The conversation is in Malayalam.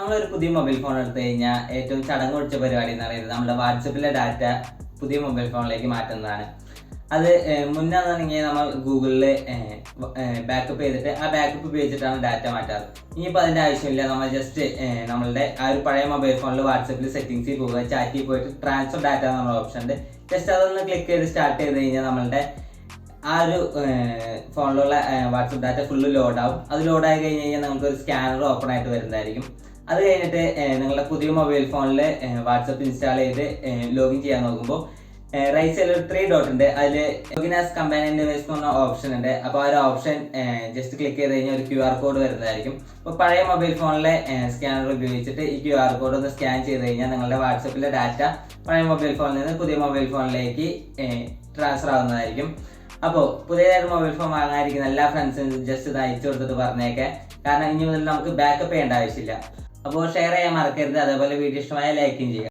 നമ്മളൊരു പുതിയ മൊബൈൽ ഫോൺ എടുത്തു കഴിഞ്ഞാൽ ഏറ്റവും ചടങ്ങ് പിടിച്ച പരിപാടി എന്ന് പറയുന്നത് നമ്മുടെ വാട്സപ്പിലെ ഡാറ്റ പുതിയ മൊബൈൽ ഫോണിലേക്ക് മാറ്റുന്നതാണ്. അത് മുന്നാണെങ്കിൽ നമ്മൾ ഗൂഗിളിൽ ബാക്കപ്പ് ചെയ്തിട്ട് ആ ബാക്കപ്പ് ഉപയോഗിച്ചിട്ടാണ് ഡാറ്റ മാറ്റാറ്. ഇനിയിപ്പോൾ അതിൻ്റെ ആവശ്യമില്ല. നമ്മൾ ജസ്റ്റ് നമ്മളുടെ ആ ഒരു പഴയ മൊബൈൽ ഫോണിൽ വാട്സപ്പിൽ സെറ്റിംഗ്സിൽ പോവുക, ചാറ്റിൽ പോയിട്ട് ട്രാൻസ്ഫർ ഡാറ്റ എന്നുള്ള ഓപ്ഷൻ ഉണ്ട്. ജസ്റ്റ് അതൊന്ന് ക്ലിക്ക് ചെയ്ത് സ്റ്റാർട്ട് ചെയ്ത് കഴിഞ്ഞാൽ നമ്മളുടെ ആ ഒരു ഫോണിലുള്ള വാട്സപ്പ് ഡാറ്റ ഫുള്ള് ലോഡാവും. അത് ലോഡായി കഴിഞ്ഞ് കഴിഞ്ഞാൽ നമുക്കൊരു സ്കാനർ ഓപ്പൺ ആയിട്ട് വരുന്നതായിരിക്കും. അത് കഴിഞ്ഞിട്ട് നിങ്ങളുടെ പുതിയ മൊബൈൽ ഫോണിൽ വാട്സപ്പ് ഇൻസ്റ്റാൾ ചെയ്ത് ലോഗിൻ ചെയ്യാൻ നോക്കുമ്പോൾ റൈറ്റ് സൈഡിൽ ഒരു 3 ഡോട്ട് ഉണ്ട്. അതിൽ ലോഗിൻ ആസ് കമ്പാനിയൻ ഡിവൈസ് എന്ന് പറഞ്ഞ ഓപ്ഷൻ ഉണ്ട്. അപ്പോൾ ആ ഒരു ഓപ്ഷൻ ജസ്റ്റ് ക്ലിക്ക് ചെയ്ത് കഴിഞ്ഞാൽ ഒരു QR കോഡ് വരുന്നതായിരിക്കും. അപ്പോൾ പഴയ മൊബൈൽ ഫോണിലെ സ്കാനർ ഉപയോഗിച്ചിട്ട് ഈ QR കോഡ് ഒന്ന് സ്കാൻ ചെയ്ത് കഴിഞ്ഞാൽ നിങ്ങളുടെ വാട്സപ്പിലെ ഡാറ്റ പഴയ മൊബൈൽ ഫോണിൽ നിന്ന് പുതിയ മൊബൈൽ ഫോണിലേക്ക് ട്രാൻസ്ഫർ ആവുന്നതായിരിക്കും. അപ്പോൾ പുതിയതായിട്ട് മൊബൈൽ ഫോൺ വാങ്ങാതിരിക്കുന്ന എല്ലാ ഫ്രണ്ട്സിനും ജസ്റ്റ് ഇത് അയച്ചു കൊടുത്തിട്ട് പറഞ്ഞേക്കെ. കാരണം ഇനി മുതൽ നമുക്ക് ബാക്കപ്പ് ചെയ്യേണ്ട ആവശ്യമില്ല. അപ്പോൾ ഷെയർ ചെയ്യാൻ മറക്കരുത്. അതേപോലെ വീഡിയോ ഇഷ്ടമായ ലൈക്കും ചെയ്യുക.